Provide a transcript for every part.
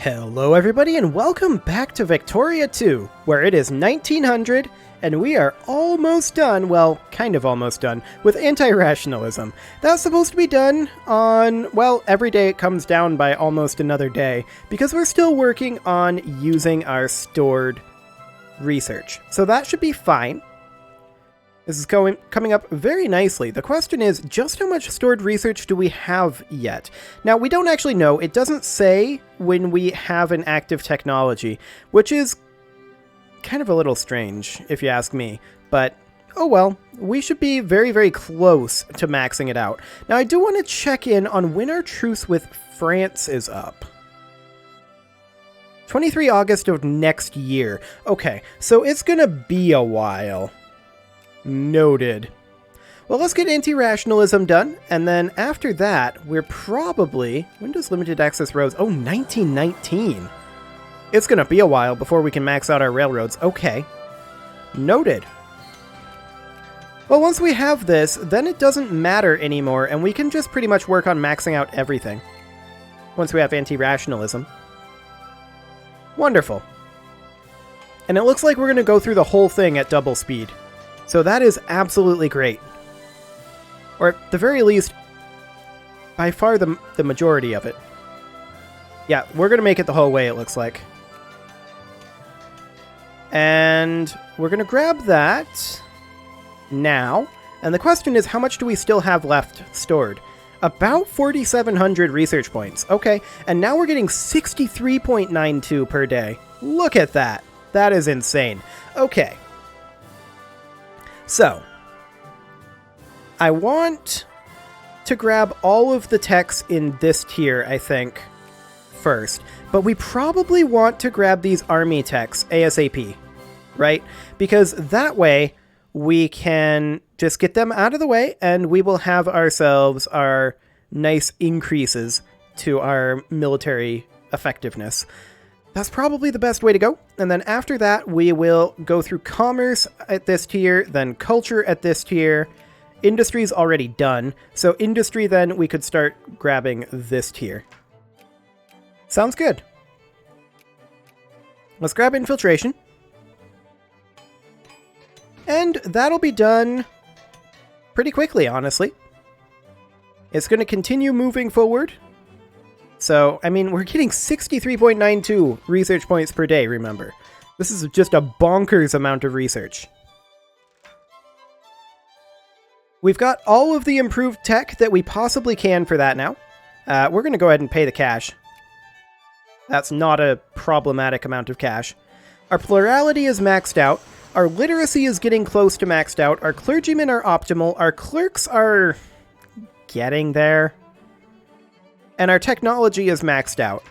Hello everybody and welcome back to Victoria 2, where it is 1900 and we are almost done, well, kind of almost done, with anti-rationalism. That's supposed to be done on, well, every day it comes down by almost another day, because we're still working on using our stored research. So that should be fine. This is coming up very nicely. The question is, just how much stored research do we have yet? Now, we don't actually know. It doesn't say when we have an active technology, which is kind of a little strange, if you ask me. But, oh well, we should be very, very close to maxing it out. Now, I do want to check in on when our truce with France is up. 23 August of next year. Okay, so it's gonna be a while. Noted. Well, let's get anti-rationalism done, and then after that, we're probably... When does limited access roads? Oh, 1919. It's gonna be a while before we can max out our railroads. Okay. Noted. Well, once we have this, then it doesn't matter anymore, and we can just pretty much work on maxing out everything. Once we have anti-rationalism. Wonderful. And it looks like we're gonna go through the whole thing at double speed. So that is absolutely great. Or at the very least, by far the majority of it. Yeah, we're going to make it the whole way, it looks like. And we're going to grab that now. And the question is, how much do we still have left stored? About 4,700 research points. Okay, and now we're getting 63.92 per day. Look at that. That is insane. Okay. So, I want to grab all of the techs in this tier, I think, first. But we probably want to grab these army techs ASAP, right? Because that way, we can just get them out of the way, and we will have ourselves our nice increases to our military effectiveness. That's probably the best way to go. And then after that, we will go through commerce at this tier, then culture at this tier. Industry's already done. So industry, then we could start grabbing this tier. Sounds good. Let's grab infiltration. And that'll be done pretty quickly, honestly. It's going to continue moving forward. So, I mean, we're getting 63.92 research points per day, remember. This is just a bonkers amount of research. We've got all of the improved tech that we possibly can for that now. We're going to go ahead and pay the cash. That's not a problematic amount of cash. Our plurality is maxed out. Our literacy is getting close to maxed out. Our clergymen are optimal. Our clerks are getting there. And our technology is maxed out.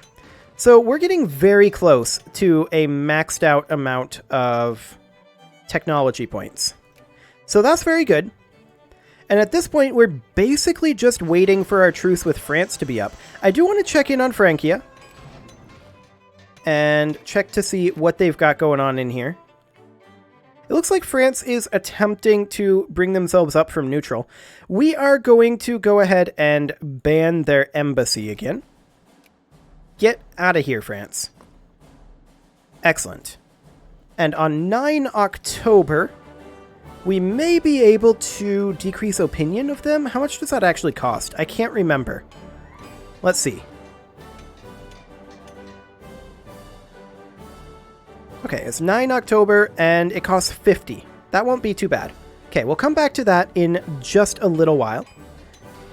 So we're getting very close to a maxed out amount of technology points. So that's very good. And at this point, we're basically just waiting for our truce with France to be up. I do want to check in on Francia. And check to see what they've got going on in here. It looks like France is attempting to bring themselves up from neutral. We are going to go ahead and ban their embassy again. Get out of here, France. Excellent. And on 9 October, we may be able to decrease opinion of them. How much does that actually cost? I can't remember. Let's see. Okay, it's 9 October, and it costs 50. That won't be too bad. Okay, we'll come back to that in just a little while.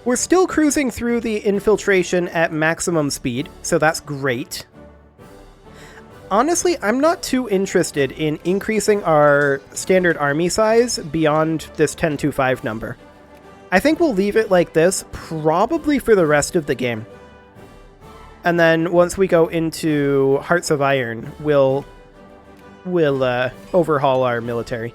We're still cruising through the infiltration at maximum speed, so that's great. Honestly, I'm not too interested in increasing our standard army size beyond this 1025 number. I think we'll leave it like this, probably for the rest of the game. And then once we go into Hearts of Iron, we'll overhaul our military.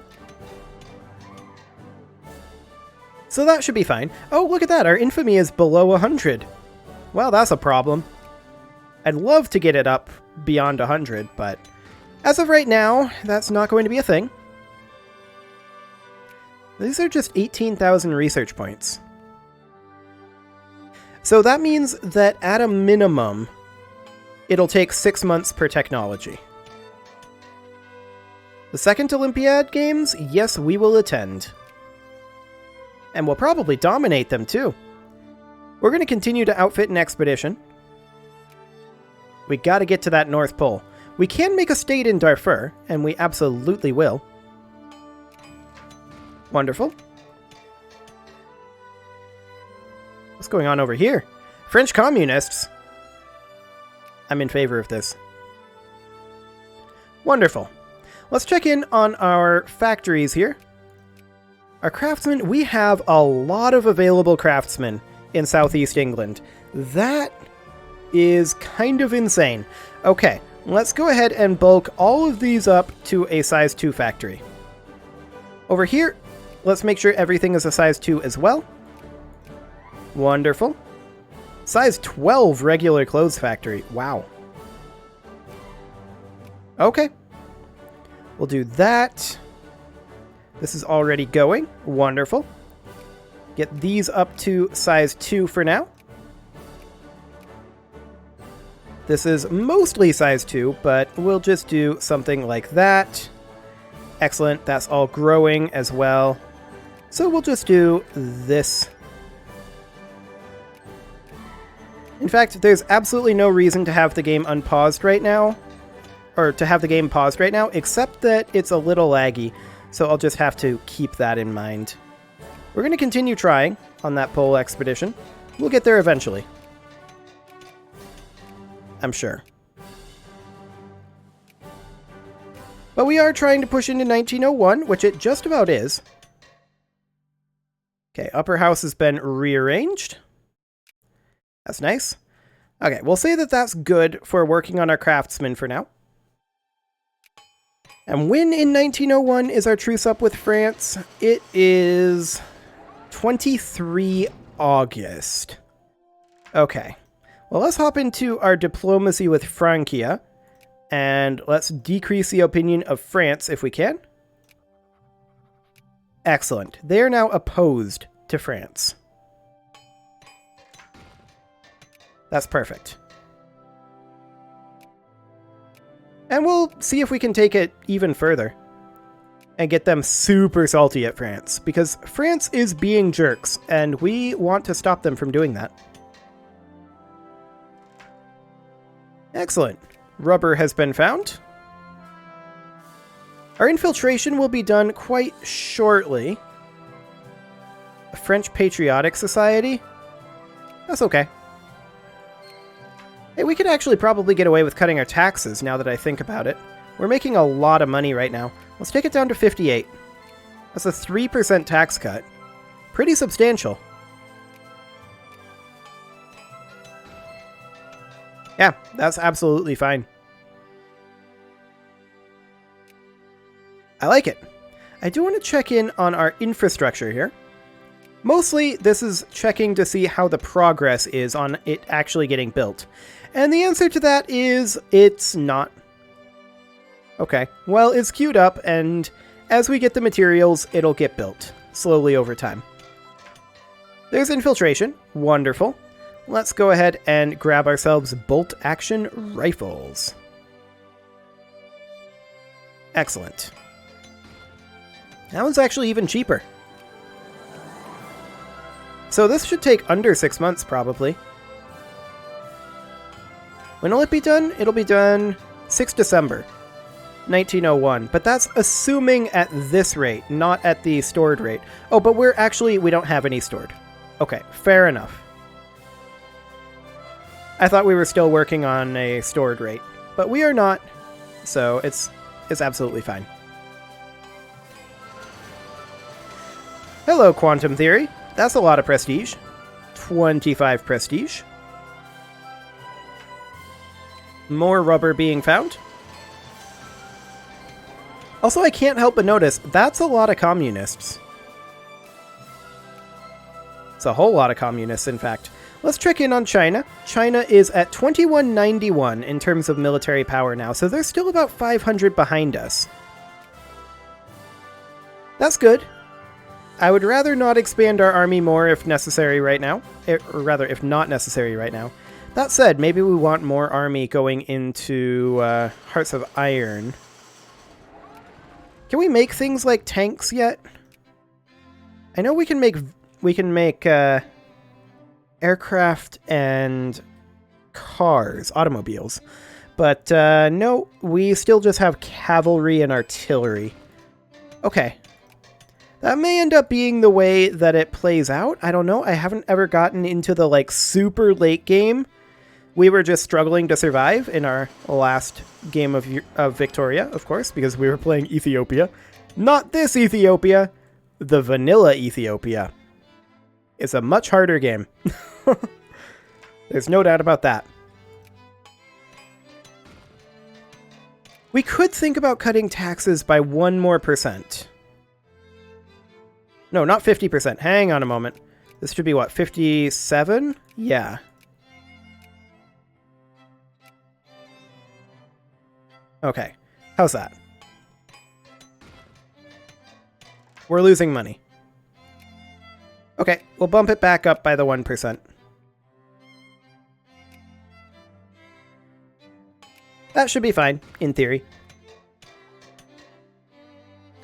So that should be fine. Oh, look at that. Our infamy is below 100. Well, that's a problem. I'd love to get it up beyond 100, but as of right now, that's not going to be a thing. These are just 18,000 research points. So that means that at a minimum, it'll take 6 months per technology. The second Olympiad Games, yes, we will attend. And we'll probably dominate them too. We're going to continue to outfit an expedition. We got to get to that North Pole. We can make a state in Darfur, and we absolutely will. Wonderful. What's going on over here? French communists. I'm in favor of this. Wonderful. Let's check in on our factories here. Our craftsmen, we have a lot of available craftsmen in Southeast England. That is kind of insane. Okay, let's go ahead and bulk all of these up to a size 2 factory. Over here, let's make sure everything is a size 2 as well. Wonderful. Size 12 regular clothes factory. Wow. Okay. We'll do that. This is already going. Wonderful. Get these up to size 2 for now. This is mostly size 2, but we'll just do something like that. Excellent. That's all growing as well. So we'll just do this. In fact, there's absolutely no reason to have the game unpaused right now. Or to have the game paused right now, except that it's a little laggy. So I'll just have to keep that in mind. We're going to continue trying on that pole expedition. We'll get there eventually. I'm sure. But we are trying to push into 1901, which it just about is. Okay, upper house has been rearranged. That's nice. Okay, we'll say that that's good for working on our craftsmen for now. And when in 1901 is our truce up with France? It is 23 August. Okay. Well, let's hop into our diplomacy with Francia. And let's decrease the opinion of France if we can. Excellent. They are now opposed to France. That's perfect. And we'll see if we can take it even further. And get them super salty at France. Because France is being jerks, and we want to stop them from doing that. Excellent. Rubber has been found. Our infiltration will be done quite shortly. A French Patriotic Society? That's okay. Hey, we could actually probably get away with cutting our taxes now that I think about it. We're making a lot of money right now. Let's take it down to 58. That's a 3% tax cut. Pretty substantial. Yeah, that's absolutely fine. I like it. I do want to check in on our infrastructure here. Mostly, this is checking to see how the progress is on it actually getting built. And the answer to that is, it's not. Okay, well, it's queued up, and as we get the materials, it'll get built, slowly over time. There's infiltration. Wonderful. Let's go ahead and grab ourselves bolt-action rifles. Excellent. That one's actually even cheaper. So this should take under 6 months, probably. When will it be done? It'll be done 6 December, 1901. But that's assuming at this rate, not at the stored rate. Oh, but we don't have any stored. Okay, fair enough. I thought we were still working on a stored rate, but we are not, so it's absolutely fine. Hello, quantum theory. That's a lot of prestige. 25 prestige. More rubber being found. Also, I can't help but notice, that's a lot of communists. It's a whole lot of communists, in fact. Let's check in on China. China is at 2191 in terms of military power now, so they're still about 500 behind us. That's good. I would rather not expand our army more if necessary right now. Or rather, if not necessary right now. That said, maybe we want more army going into Hearts of Iron. Can we make things like tanks yet? I know we can make aircraft and cars, automobiles. But no, we still just have cavalry and artillery. Okay. That may end up being the way that it plays out. I don't know. I haven't ever gotten into the like super late game. We were just struggling to survive in our last game of Victoria, of course, because we were playing Ethiopia. Not this Ethiopia, the vanilla Ethiopia. It's a much harder game. There's no doubt about that. We could think about cutting taxes by 1 more %. No, not 50%. Hang on a moment. This should be what, 57? Yeah. Okay. How's that? We're losing money. Okay, we'll bump it back up by the 1%. That should be fine, in theory.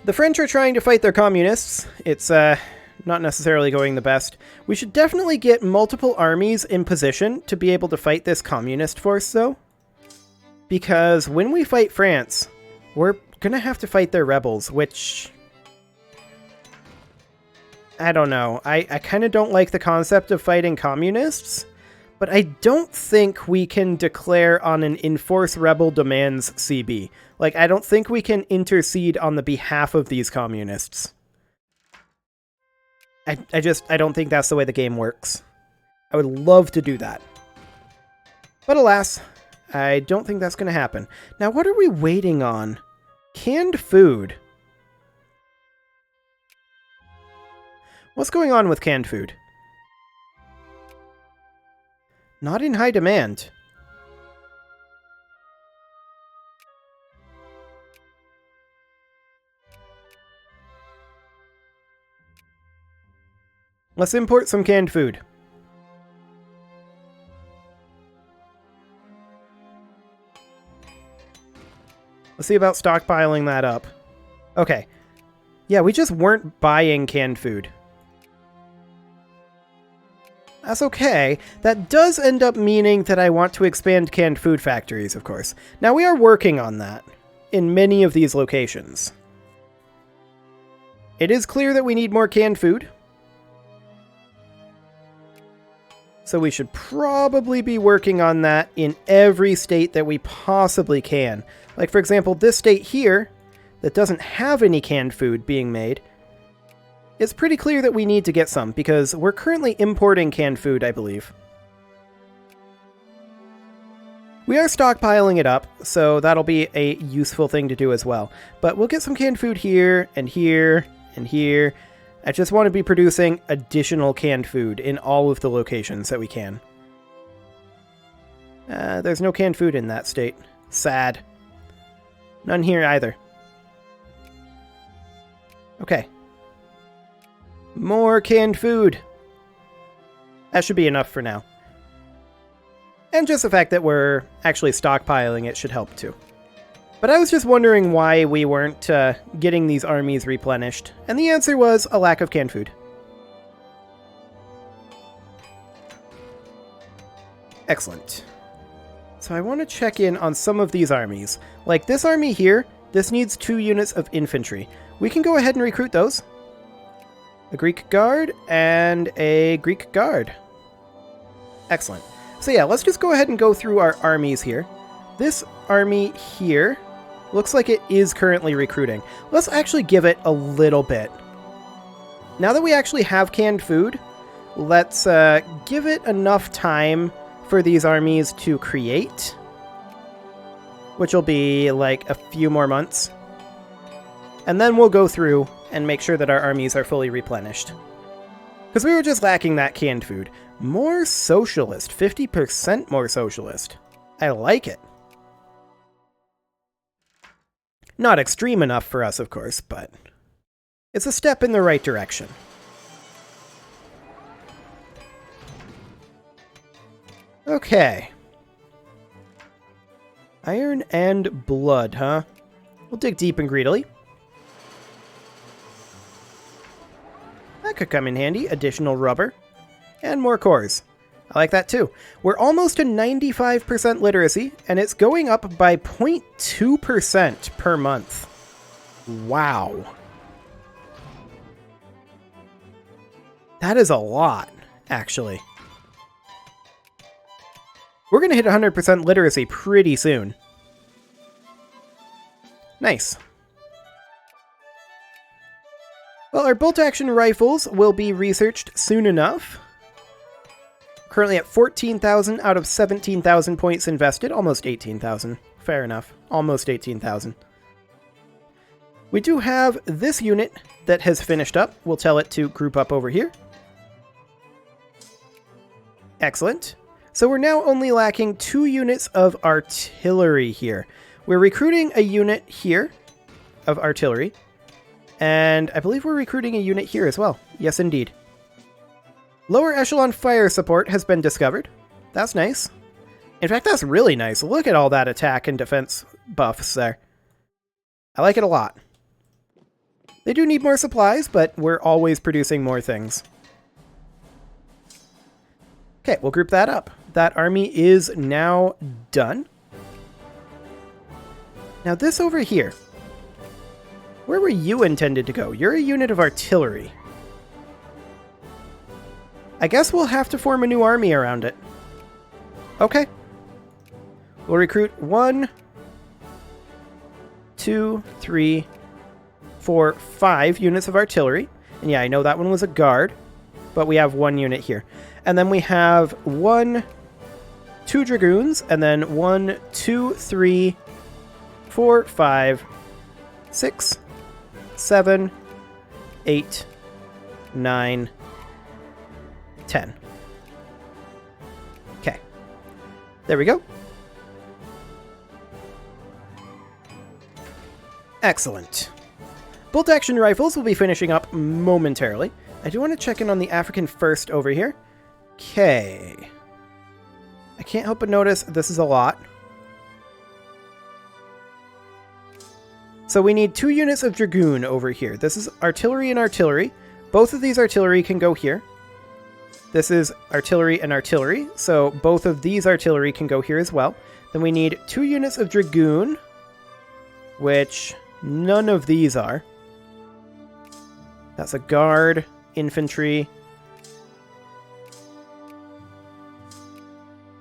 The French are trying to fight their communists. It's not necessarily going the best. We should definitely get multiple armies in position to be able to fight this communist force, though. Because when we fight France, we're gonna have to fight their rebels, which... I don't know. I kind of don't like the concept of fighting communists, but I don't think we can declare on an enforce rebel demands CB. Like, I don't think we can intercede on the behalf of these communists. I don't think that's the way the game works. I would love to do that. But alas, I don't think that's going to happen. Now, what are we waiting on? Canned food. What's going on with canned food? Not in high demand. Let's import some canned food. Let's see about stockpiling that up. Okay. Yeah, we just weren't buying canned food. That's okay. That does end up meaning that I want to expand canned food factories, of course. Now, we are working on that in many of these locations. It is clear that we need more canned food. So we should probably be working on that in every state that we possibly can. Like, for example, this state here that doesn't have any canned food being made, it's pretty clear that we need to get some, because we're currently importing canned food, I believe. We are stockpiling it up, so that'll be a useful thing to do as well. But we'll get some canned food here, and here, and here. I just want to be producing additional canned food in all of the locations that we can. There's no canned food in that state. Sad. None here either. Okay. More canned food. That should be enough for now. And just the fact that we're actually stockpiling it should help too. But I was just wondering why we weren't getting these armies replenished, and the answer was a lack of canned food. Excellent. So I want to check in on some of these armies. Like this army here, this needs 2 units of infantry. We can go ahead and recruit those. A Greek guard and a Greek guard. Excellent. So yeah, let's just go ahead and go through our armies here. This army here looks like it is currently recruiting. Let's actually give it a little bit. Now that we actually have canned food, let's give it enough time for these armies to create, which will be like a few more months. And then we'll go through and make sure that our armies are fully replenished. Because we were just lacking that canned food. More socialist. 50% more socialist. I like it. Not extreme enough for us, of course, but it's a step in the right direction. Okay. Iron and blood, huh? We'll dig deep and greedily. That could come in handy. Additional rubber. And more cores. I like that too. We're almost to 95% literacy, and it's going up by 0.2% per month. Wow. That is a lot, actually. We're going to hit 100% literacy pretty soon. Nice. Well, our bolt-action rifles will be researched soon enough. Currently at 14,000 out of 17,000 points invested. Almost 18,000. Fair enough. Almost 18,000. We do have this unit that has finished up. We'll tell it to group up over here. Excellent. So we're now only lacking 2 units of artillery here. We're recruiting a unit here of artillery. And I believe we're recruiting a unit here as well. Yes, indeed. Lower echelon fire support has been discovered. That's nice. In fact, that's really nice. Look at all that attack and defense buffs there. I like it a lot. They do need more supplies, but we're always producing more things. Okay, we'll group that up. That army is now done. Now this over here. Where were you intended to go? You're a unit of artillery. I guess we'll have to form a new army around it. Okay. We'll recruit 1, 2, 3, 4, 5 units of artillery. And yeah, I know that one was a guard, but we have 1 unit here. And then we have 2 dragoons, and then 1, 2, 3, 4, 5, 6, 7, 8, 9, 10. Okay. There we go. Excellent. Bolt-action rifles will be finishing up momentarily. I do want to check in on the African first over here. Okay. I can't help but notice this is a lot. So we need 2 units of dragoon over here. This is artillery and artillery. Both of these artillery can go here. This is artillery and artillery, so both of these artillery can go here as well. Then we need 2 units of dragoon, which none of these are. That's a guard, infantry.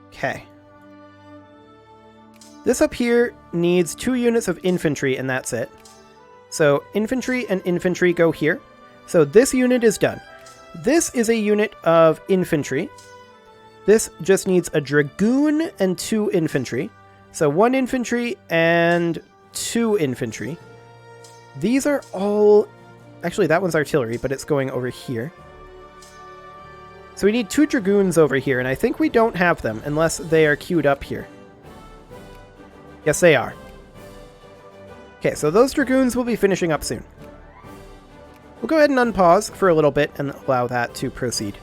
Okay. This up here needs 2 units of infantry, and that's it. So infantry and infantry go here. So this unit is done. This is a unit of infantry. This just needs a dragoon and 2 infantry. So 1 infantry and 2 infantry. These are all... Actually, that one's artillery, but it's going over here. So we need 2 dragoons over here, and I think we don't have them unless they are queued up here. Yes, they are. Okay, so those dragoons will be finishing up soon. We'll go ahead and unpause for a little bit and allow that to proceed.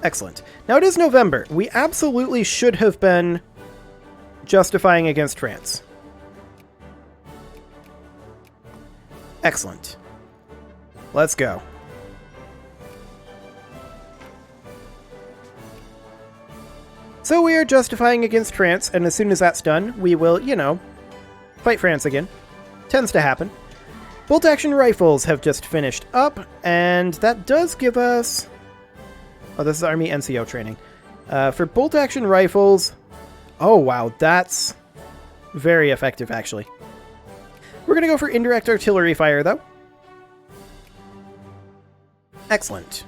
Excellent. Now it is November. We absolutely should have been justifying against France. Excellent. Let's go. So we are justifying against France, and as soon as that's done, we will, you know, fight France again. Tends to happen. Bolt-action rifles have just finished up, and that does give us... Oh, this is Army NCO training. For bolt-action rifles... Oh, wow, that's very effective, actually. We're going to go for indirect artillery fire, though. Excellent.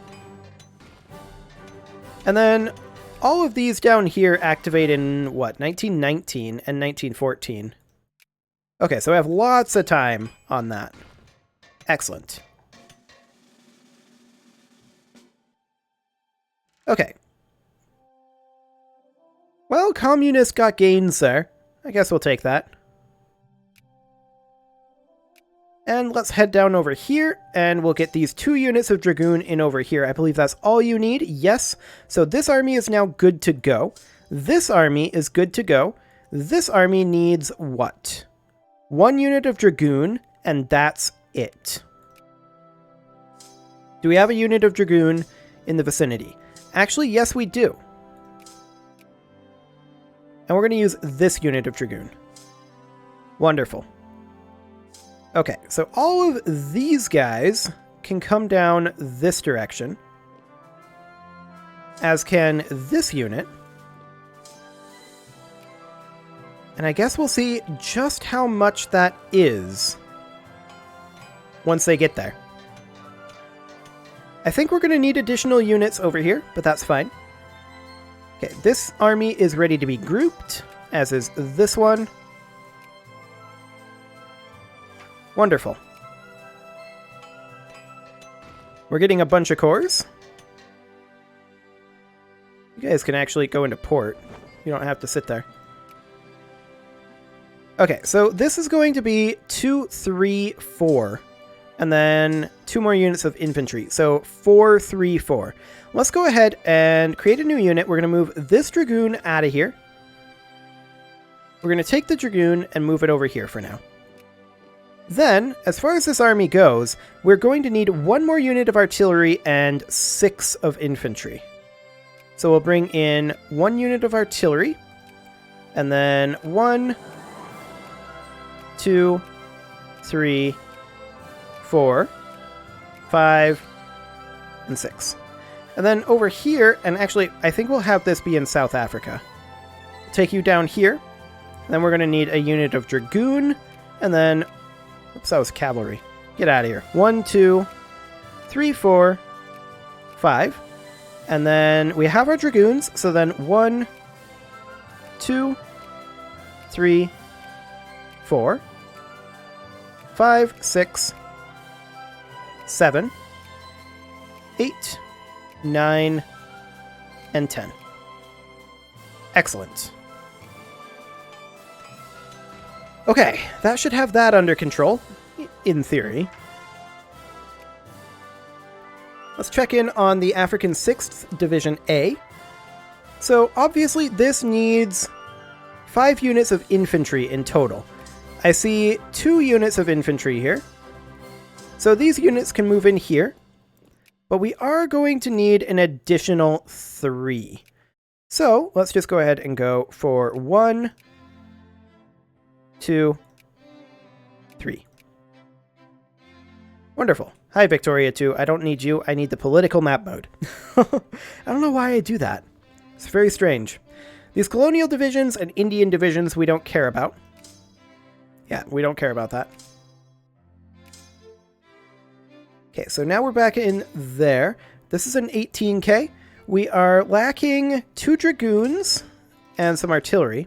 And then all of these down here activate in, what, 1919 and 1914. Okay, so we have lots of time on that. Excellent. Okay. Well, communists got gains there. I guess we'll take that. And let's head down over here, and we'll get these 2 units of Dragoon in over here. I believe that's all you need. Yes. So this army is now good to go. This army is good to go. This army needs what? 1 unit of Dragoon, and that's it. Do we have a unit of Dragoon in the vicinity? Actually, yes, we do. And we're going to use this unit of Dragoon. Wonderful. Okay, so all of these guys can come down this direction, as can this unit. And I guess we'll see just how much that is once they get there. I think we're going to need additional units over here, but that's fine. Okay, this army is ready to be grouped, as is this one. Wonderful. We're getting a bunch of cores. You guys can actually go into port. You don't have to sit there. Okay, so this is going to be 2, 3, 4. And then 2 more units of infantry. So 4, 3, 4. Let's go ahead and create a new unit. We're going to move this Dragoon out of here. We're going to take the Dragoon and move it over here for now. Then, as far as this army goes, we're going to need 1 more unit of artillery and 6 of infantry. So we'll bring in 1 unit of artillery, and then 1, 2, 3, 4, 5, and 6. And then over here, and actually, I think we'll have this be in South Africa. Take you down here. Then we're going to need a unit of Dragoon, and then... Oops, that was cavalry. Get out of here. 1, 2, 3, 4, 5. And then we have our Dragoons, so then 1, 2, 3, 4, 5, 6, 7, 8, 9, and 10. Excellent. Okay, that should have that under control, in theory. Let's check in on the African 6th Division A. So, obviously, this needs 5 units of infantry in total. I see 2 units of infantry here. So these units can move in here. But we are going to need an additional 3. So, let's just go ahead and go for 1, 2, 3. Wonderful. Hi, Victoria 2. I don't need you. I need the political map mode. I don't know why I do that. It's very strange. These colonial divisions and Indian divisions we don't care about. Yeah, we don't care about that. Okay, so now we're back in there. This is an 18k. We are lacking 2 Dragoons and some artillery.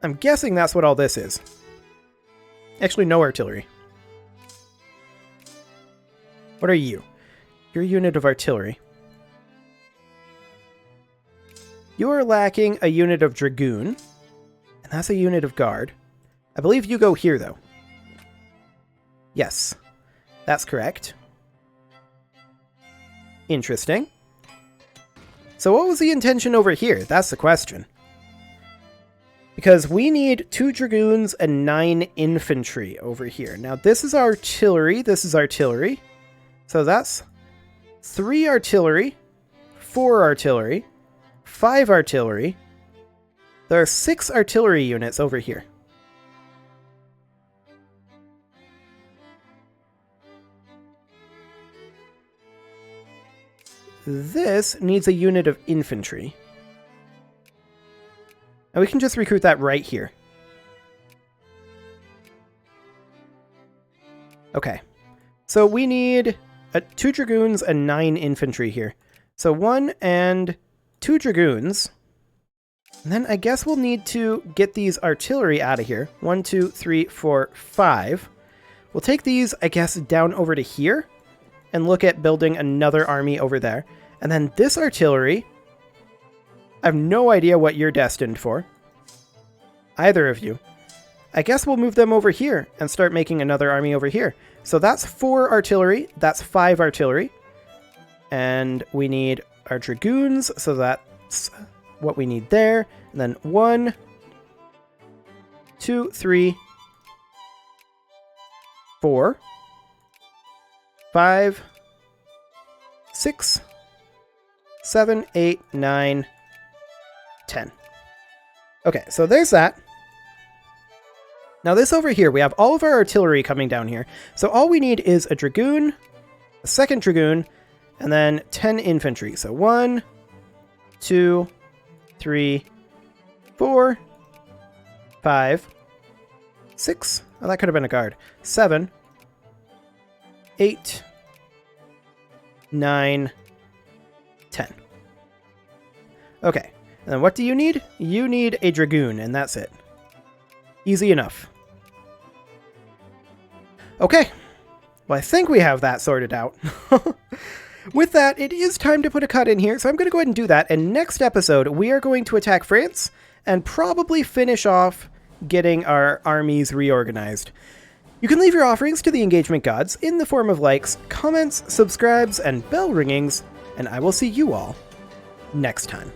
I'm guessing that's what all this is. Actually, no artillery. What are you? You're a unit of artillery. You are lacking a unit of Dragoon. And that's a unit of Guard. I believe you go here, though. Yes. That's correct. Interesting. So what was the intention over here? That's the question. Because we need 2 Dragoons and 9 infantry over here. Now, this is artillery. This is artillery. So that's 3 artillery, 4 artillery, 5 artillery. There are 6 artillery units over here. This needs a unit of infantry. And we can just recruit that right here. Okay. So we need 2 Dragoons and 9 infantry here. So 1 and 2 Dragoons. And then I guess we'll need to get these artillery out of here. 1, 2, 3, 4, 5. We'll take these, I guess, down over to here. And look at building another army over there. And then this artillery... I have no idea what you're destined for. Either of you. I guess we'll move them over here and start making another army over here. So that's 4 artillery. That's 5 artillery. And we need our dragoons, so that's what we need there. And then 1, 2, 3, 4, 5, 6, 7, 8, 9, 10. Okay, so there's that. Now this over here, we have all of our artillery coming down here. So all we need is a dragoon, a second dragoon, and then 10 infantry. So 1, 2, 3, 4, 5, 6. Oh, that could have been a guard. 7, 8, 9, 10. Okay, and then what do you need? You need a dragoon, and that's it. Easy enough. Okay, well I think we have that sorted out. With that, it is time to put a cut in here, so I'm going to go ahead and do that, and next episode we are going to attack France and probably finish off getting our armies reorganized. You can leave your offerings to the engagement gods in the form of likes, comments, subscribes, and bell ringings, and I will see you all next time.